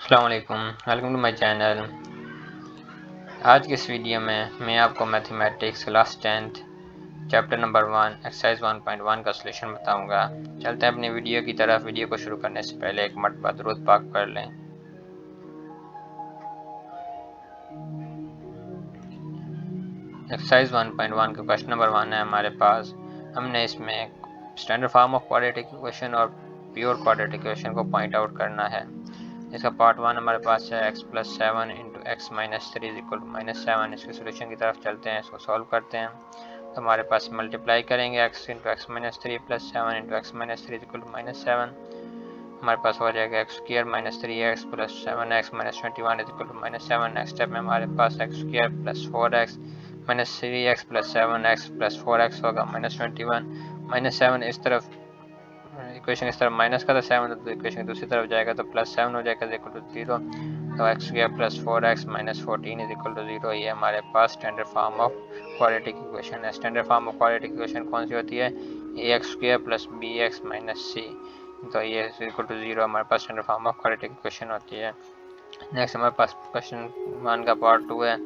अस्सलाम वालेकुम, welcome to my channel. आज के इस वीडियो में मैं आपको mathematics class 10th chapter number 1 exercise 1.1 का सलूशन बताऊंगा। चलते हैं अपनी वीडियो की तरफ। वीडियो को शुरू करने से पहले एक मरतबा दुरूद पाक कर लें। एक्सरसाइज 1.1 का क्वेश्चन नंबर 1 है हमारे पास। हमने इसमें standard form of quadratic equation और प्योर क्वाड्रेटिक इक्वेशन को पॉइंट आउट करना है। इसका पार्ट 1 हमारे पास है x plus 7 into x minus 3 is equal to -7। इसके सोल्यूशन की तरफ चलते हैं, इसको सॉल्व करते हैं। तो हमारे पास मल्टीप्लाई करेंगे x into x minus 3 plus 7 into x minus 3 is equal to -7। हमारे पास हो जाएगा x square minus 3x plus 7x minus 21 is equal to -7। Next step में हमारे पास x square plus 4x minus 3x plus 7x plus 4x होगा -21 -7। इस तरफ इक्वेशन इस तरफ माइनस का, तो 7 तो इक्वेशन दूसरी तरफ जाएगा तो प्लस 7 हो जाएगा इज इक्वल टू 0। तो x square plus 4x minus 14 is equal to 0। ये हमारे पास standard form of quadratic equation है। Standard form of quadratic equation कौन सी होती है? X square plus b x minus c, तो ये इज इक्वल टू 0 हमारे पास standard form of quadratic equation होती है। नेक्स्ट हमारे पास क्वेश्चन 1 का पार्ट 2 है।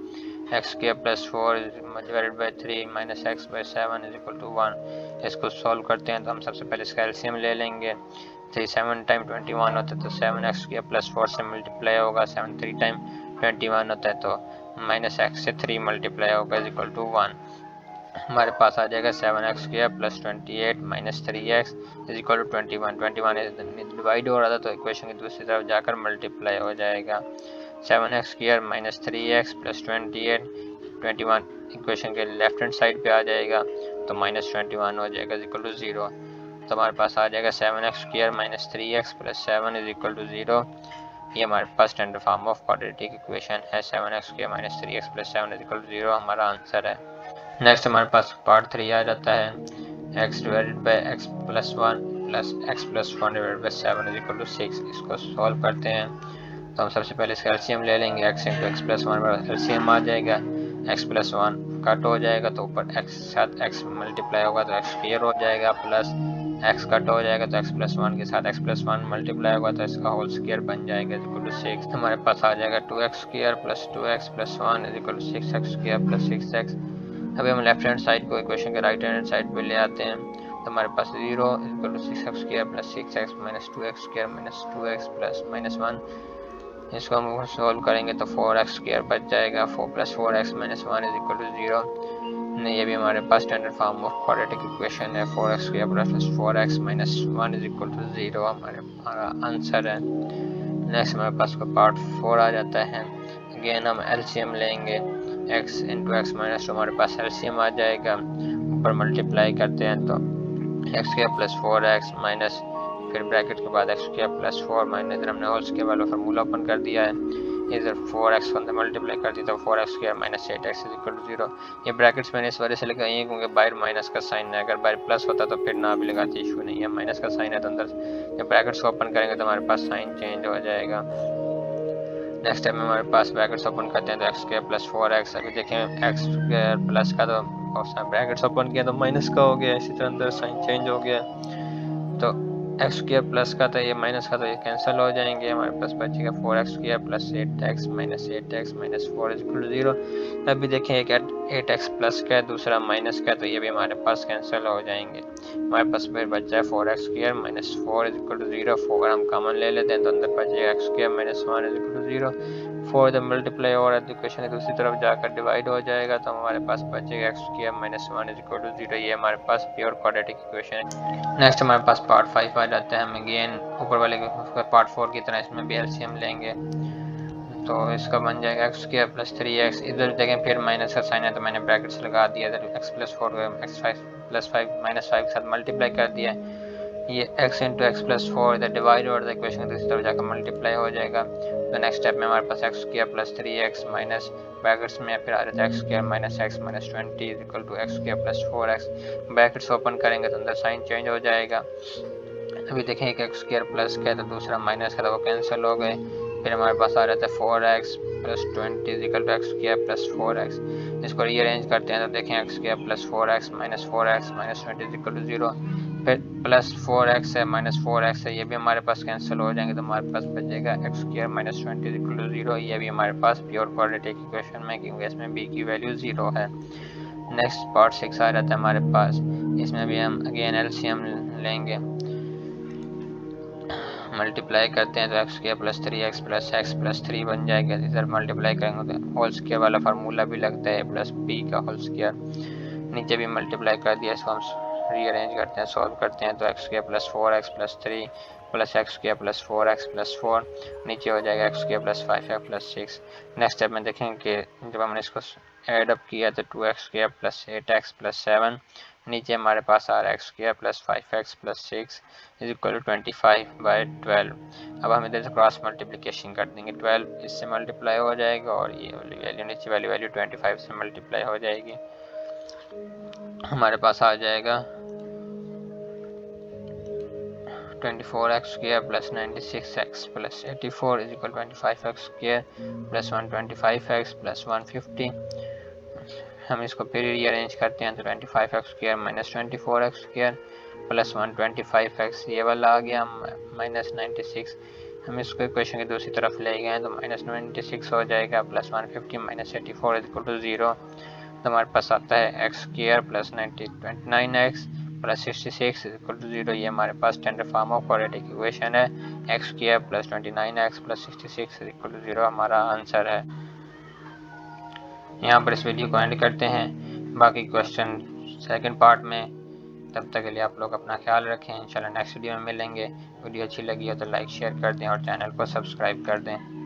X square plus 4 divided by 3 minus X by 7 is equal to 1। इसको सॉल्व करते हैं तो हम सबसे पहले इसका एलसीएम ले लेंगे। 3 7 टाइम 21 होता है तो 7x स्क्वायर प्लस 4 से मल्टीप्लाई होगा। 7 3 टाइम 21 होता है तो माइनस एक्स से 3 मल्टीप्लाई होगा इज इक्वल टू 1। हमारे पास आ जाएगा 7x square plus 28 minus 3x is equal to 21। 21 divide हो रहा था तो इक्वेशन की दूसरी तरफ जाकर मल्टीप्लाई हो जाएगा। 7x square minus 3x plus 28 21 equation के लेफ्ट हैंड साइड पे आ जाएगा तो -21 हो जाएगा इज इक्वल टू 0। तो हमारे पास आ जाएगा 7x square minus 3x plus 7 is equal to 0। ये हमारे पास standard form of quadratic equation है। 7x square minus 3x plus 7 is equal to 0 हमारा आंसर है। नेक्स्ट हमारे पास पार्ट 3 आ जाता है। x divided by x plus 1 plus x plus 1 divided by 7 is equal to 6। इसको सॉल्व करते हैं तो हम सबसे पहले इसका एलसीएम ले लेंगे। x into x plus 1 LCM आ जाएगा। x प्लस 1 कट हो जाएगा तो ऊपर x साथ x मल्टीप्लाई होगा तो x स्क्वायर हो जाएगा, प्लस x कट हो जाएगा तो x प्लस 1 के साथ x प्लस 1 मल्टीप्लाई होगा तो इसका होल स्क्वायर बन जाएगा इज इक्वल टू 6। हमारे पास आ जाएगा 2x square plus 2x plus 1 is equal to 6x square plus 6x। अभी हम लेफ्ट हैंड साइड को इक्वेशन के राइट हैंड साइड पे ले आते हैं तो हमारे पास 0 is equal to 6x square plus 6x minus 2x square minus 2x plus -1। इसको हम सॉल्व करेंगे तो 4x स्क्वायर बच जाएगा। 4 plus 4x minus 1 is equal to 0। ये भी हमारे पास standard form of quadratic equation है। 4x square plus 4x minus 1 is equal to 0 हमारा आंसर है। नेक्स्ट हमारे पास पार्ट 4 आ जाता है। अगेन हम एलसीएम लेंगे। x इंटू एक्स माइनस 2 हमारे पास एलसीएम आ जाएगा। ऊपर मल्टीप्लाई करते हैं तो x square plus 4x minus फिर ब्रैकेट के बाद एक्स स्क्वायर प्लस 4 माइनस, इधर हमने होल स्क्वायर वाला फार्मूला ओपन कर दिया है। इधर 4x को अंदर मल्टीप्लाई कर दिया तो 4x square minus 8x is equal to 0। ये ब्रैकेट्स मैंने इस वजह से लगाई है क्योंकि बाहर माइनस का साइन है। अगर बाहर प्लस होता तो फिर ना भी लगाते, इशू नहीं है। माइनस का साइन है तो अंदर जब ब्रैकेट्स को ओपन करेंगे तो हमारे पास साइन चेंज हो जाएगा। नेक्स्ट टाइम हमारे पास ब्रैकेट्स ओपन करते हैं तो एक्स स्क्वायर प्लस 4x। अभी देखें एक्स स्क्वायर प्लस का तो ब्रैकेट्स ओपन किया तो माइनस का हो गया, इसी तरह अंदर साइन चेंज हो गया। तो एक्स स्क्वायर प्लस का तो ये माइनस का तो ये कैंसिल हो जाएंगे। हमारे पास बचेगा 4x square plus 8x minus 8x minus 4 is equal to 0। अभी देखें एक 8x प्लस का है, दूसरा माइनस का है, तो ये भी हमारे पास कैंसिल हो जाएंगे। हमारे पास फिर बच जाए 4x square minus 4 is equal to 0। 4 हम कॉमन ले लेते हैं तो अंदर बचेगा x square minus 1 is equal to 0। 4 जब मल्टीप्लाई हो रहा है तो इक्वेशन की दूसरी तरफ जाकर डिवाइड हो जाएगा तो हमारे पास बचेगा x square minus 1 is equal to 0। ये हमारे पास प्योर क्वाड्रेटिक इक्वेशन है। नेक्स्ट हमारे पास पार्ट 5 आ जाता है। हम अगेन ऊपर वाले पार्ट 4 की तरह इसमें भी एलसीएम लेंगे तो इसका बन जाएगा एक्स स्क्वायर प्लस 3x। इधर देखें फिर माइनस का साइन है तो मैंने ब्रैकेट्स लगा दिया। इधर x plus 4 x 5 plus 5 minus 5 के साथ मल्टीप्लाई कर दिया। ये x इंटू एक्स प्लस 4 इधर डिवाइड और इक्वेशन की दूसरी तरफ जाकर मल्टीप्लाई हो जाएगा। तो नेक्स्ट स्टेप में हमारे पास x square plus 3x minus brackets में फिर आ जाता है x square minus x minus 20 is equal to x square plus 4x। Brackets open करेंगे तो अंदर साइन चेंज हो जाएगा। अभी देखें एक एक्स स्क्वायर प्लस का है तो दूसरा माइनस का, तो वो कैंसिल हो गए। फिर हमारे पास आ जाता है 4x plus 20 is equal to x square plus 4x। इसको रीअरेंज करते हैं तो देखें X square plus 4x minus 4x minus 20 is equal to 0। फिर प्लस 4x है माइनस 4x है, ये भी हमारे पास कैंसिल हो जाएंगे, तो हमारे पास बचेगा X square minus 20 equal to 0। ये भी हमारे पास प्योर क्वाड्रेटिक इक्वेशन में, क्योंकि इसमें b की वैल्यू 0 है। नेक्स्ट पार्ट 6 आ जाता है हमारे पास, इसमें भी हम अगेन एलसीएम लेंगे, मल्टीप्लाई करते हैं तो x square plus 3x plus x plus 3 बन जाएगा। इधर मल्टीप्लाई करेंगे तो होल स्क्वायर वाला फार्मूला भी लगता है, प्लस b का होल स्क्वायर। नीचे भी मल्टीप्लाई कर दिया, इसको हम रीअरेंज करते हैं, सॉल्व करते हैं तो x square plus 4x plus 3 plus x square plus 4x plus 4, नीचे हो जाएगा x square plus 5x plus 6। Next step में देखेंगे कि जब हमने इसको एड अप किया तो 2x square plus 8x plus 7, नीचे हमारे पास आ रहा है x square plus 5x plus 6 is equal to 25/12। अब हम इधर से क्रॉस मल्टीप्लिकेशन कर देंगे, 12 इससे मल्टीप्लाई हो जाएगा और ये वैल्यू नीचे वाली वैल्यू 25 से मल्टीप्लाई हो जाएगी। हमारे पास आ जाएगा 24x square plus 96x plus 84 is equal 25x square plus 125x plus 150। हम इसको फिर रीअरेंज करते हैं तो 25x square minus 24x square plus 125x, ये वाला आ गया माइनस 96। हम इसको इक्वेशन की दूसरी तरफ ले गए हैं तो माइनस 96 हो जाएगा plus 150 minus 84 is equal to 0। तो हमारे पास आता है x square plus 29x plus 66 is equal to 0। ये हमारे पास standard form of quadratic equation है, x square plus 29x plus 66 is equal to 0 हमारा आंसर है। यहाँ पर इस वीडियो को एंड करते हैं, बाकी क्वेश्चन सेकंड पार्ट में। तब तक के लिए आप लोग अपना ख्याल रखें, इंशाल्लाह नेक्स्ट वीडियो में मिलेंगे। वीडियो अच्छी लगी हो तो लाइक शेयर कर दें और चैनल को सब्सक्राइब कर दें।